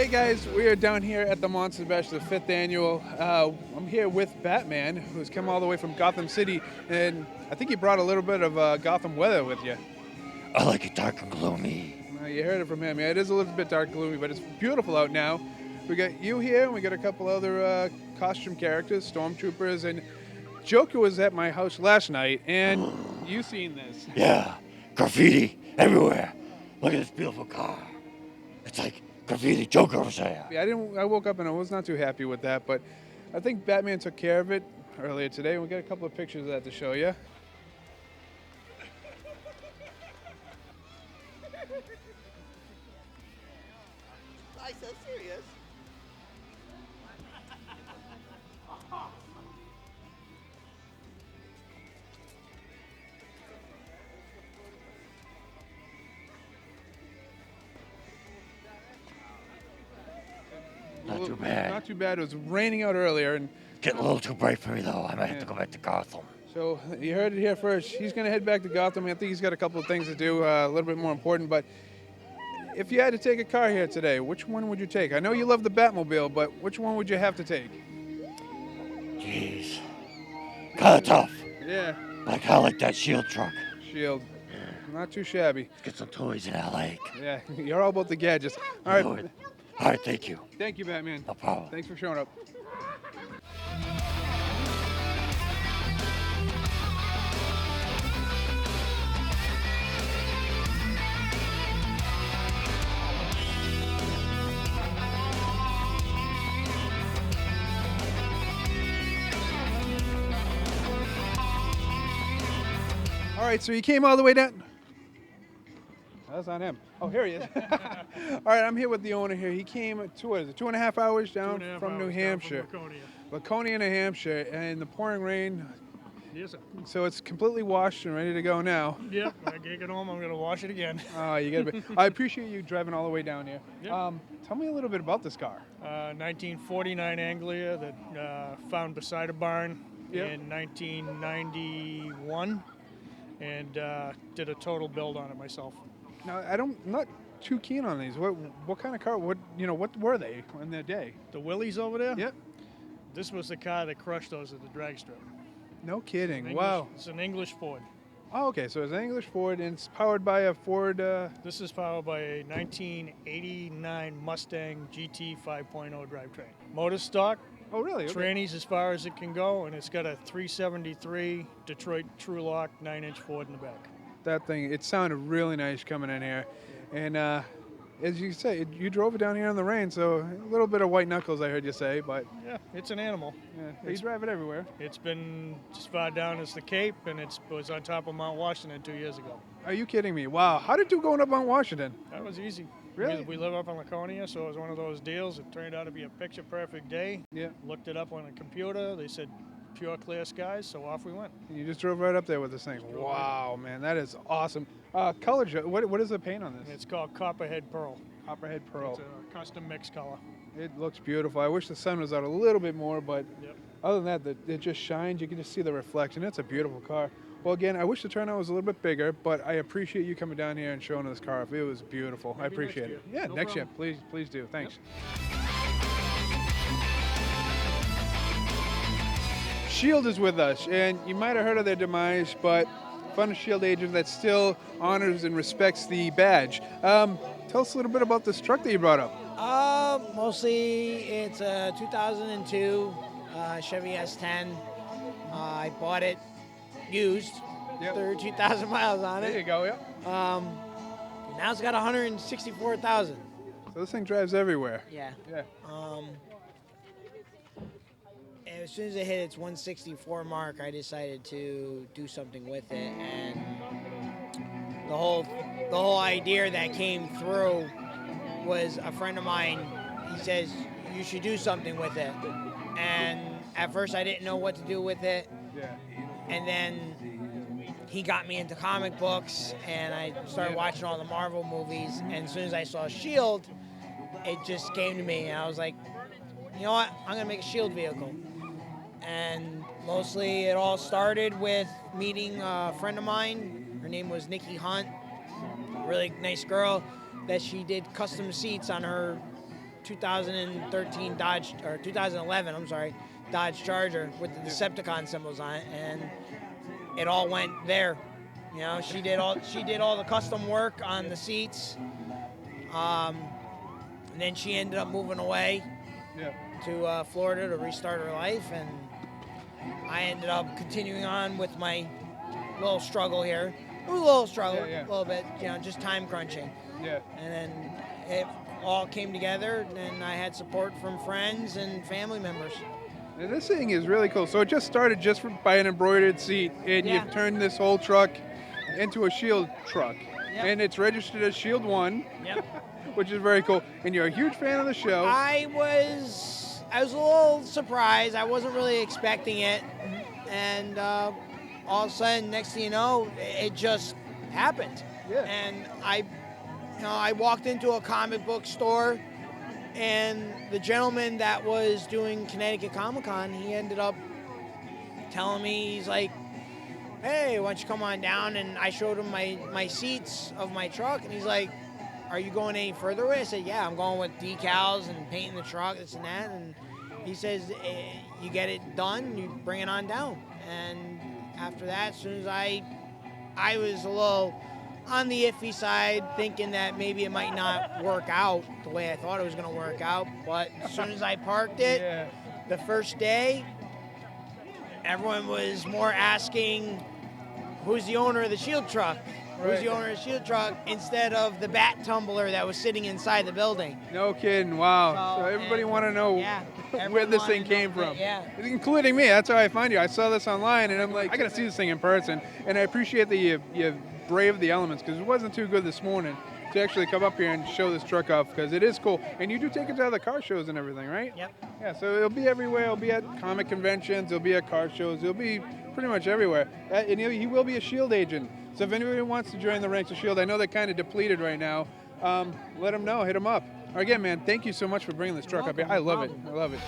Hey guys, we are down here at the Monster Bash, the 5th annual. I'm here with Batman, who's come all the way from Gotham City, and I think he brought a little bit of Gotham weather with you. I like it dark and gloomy. You heard it from him. Yeah, it is a little bit dark, gloomy, but it's beautiful out now. We got you here, and we got a couple other costume characters, stormtroopers, and Joker was at my house last night, and you seen this. Yeah, graffiti everywhere. Look at this beautiful car. It's like graffiti Joker was there. Yeah, I woke up and I was not too happy with that, but I think Batman took care of it earlier today. We got a couple of pictures of that to show you. Why so serious? Not too bad. Not too bad. It was raining out earlier, and Getting a little too bright for me though. I might have to go back to Gotham. so you heard it here first. He's going to head back to Gotham. I think he's got a couple of things to do, a little bit more important. But if you had to take a car here today, which one would you take? I know you love the Batmobile, but which one would you have to take? Jeez. Kinda tough. Yeah, But I kinda like that shield truck. Shield. Not too shabby. Let's get some toys in that lake. Yeah, you're all about the gadgets. All Do right. it. Alright, thank you. Thank you, Batman. No problem. Thanks for showing up. All right, so you came all the way down. That's not him. Oh, here he is. All right, I'm here with the owner here. He came, what is it, 2.5 hours down from New Hampshire. Laconia, New Hampshire, and the pouring rain. Yes, sir. So it's completely washed and ready to go now. Yep, I get home, I'm going to wash it again. Oh, you gotta be. I appreciate you driving all the way down here. Yep. Tell me a little bit about this car. 1949 Anglia that found beside a barn Yep. in 1991, and did a total build on it myself. Now, I'm not too keen on these. What kind of car? What were they in their day? The Willies over there? Yep. This was the car that crushed those at the drag strip. No kidding. An Wow. English- It's an English Ford. Oh, okay. So it's an English Ford, and it's powered by a Ford. This is powered by a 1989 Mustang GT 5.0 drivetrain. Motor stock, Oh, really? Okay. trannies as far as it can go, and it's got a 373 Detroit True Lock 9-inch Ford in the back. That thing. It sounded really nice coming in here, and as you say, you drove it down here in the rain, so a little bit of white knuckles, I heard you say, but Yeah, it's an animal. you drive it everywhere. It's been as far down as the Cape, and it was on top of Mount Washington 2 years ago. Are you kidding me? Wow. How did you going up on Washington? That was easy. Really? We live up in Laconia, so it was one of those deals. It turned out to be a picture-perfect day. Yeah. Looked it up on a computer. They said pure clear skies, so off we went. You just drove right up there with this thing. Wow, man, that is awesome. Color, what is the paint on And this? it's called Copperhead Pearl. Copperhead Pearl. It's a custom mix color. It looks beautiful. I wish the sun was out a little bit more, but Yep. other than that, it just shines. You can just see the reflection. It's a beautiful car. Well, again, I wish the turnout was a little bit bigger, but I appreciate you coming down here and showing us this car. It was beautiful. I Maybe appreciate next it. year. Yeah, No next year. problem. Please do. Thanks. Shield is with us, and you might have heard of their demise, but Fun Shield agent that still honors and respects the badge. Tell us a little bit about this truck that you brought up. Mostly it's a 2002 Chevy S10. I bought it used, Yep. 32,000 miles on There you it. go, yeah. Now it's got 164,000. So this thing drives everywhere. Yeah. Yeah. And as soon as it hit its 164 mark, I decided to do something with it, and the whole idea that came through was a friend of mine. He says you should do something with it, and at first I didn't know what to do with it, Yeah. and then he got me into comic books, and I started watching all the Marvel movies, and as soon as I saw Shield, it just came to me, and I was like, you know what, I'm gonna make a Shield vehicle. And mostly it all started with meeting a friend of mine. Her name was Nikki Hunt, really nice girl, that she did custom seats on her 2013 Dodge, or 2011, I'm sorry, Dodge Charger with the Decepticon symbols on it, and it all went there. You know, she did all the custom work on the seats. And then she ended up moving away to Florida to restart her life, and I ended up continuing on with my little struggle here. It was a little struggle, a little bit, you know, just time crunching. Yeah. And then it all came together, and I had support from friends and family members. Now, this thing is really cool. So it just started just by an embroidered seat, and you've turned this whole truck into a Shield truck. Yep. And it's registered as Shield 1, Yep. which is very cool. And you're a huge fan of the show. I was a little surprised. I wasn't really expecting it. And all of a sudden, next thing you know, it just happened. Yeah. And I walked into a comic book store, and the gentleman that was doing Connecticut Comic-Con, he ended up telling me, he's like, hey, why don't you come on down? And I showed him my seats of my truck, and he's like, are you going any further away? I said, yeah, I'm going with decals and painting the truck, this and that. And he says, you get it done, you bring it on down. And after that, as soon as I was a little on the iffy side, thinking that maybe it might not work out the way I thought it was going to work out. But as soon as I parked it, the first day, everyone was more asking, who's the owner of the Shield truck? Who's the owner of the Shield truck, instead of the bat tumbler that was sitting inside the building. No kidding. Wow. So everybody want to know where this thing came from. Yeah. Including me. That's how I find you. I saw this online, and I'm like, I got to see this thing in person. And I appreciate that you braved the elements, because it wasn't too good this morning to actually come up here and show this truck off, because it is cool. And you do take it to other car shows and everything, right? Yep. Yeah, so it'll be everywhere. It'll be at comic conventions. It'll be at car shows. It'll be pretty much everywhere. And he will be a Shield agent. So if anybody wants to join the ranks of Shield, I know they're kind of depleted right now. Let them know. Hit them up. Again, man, thank you so much for bringing this truck up here. I love it. I love it.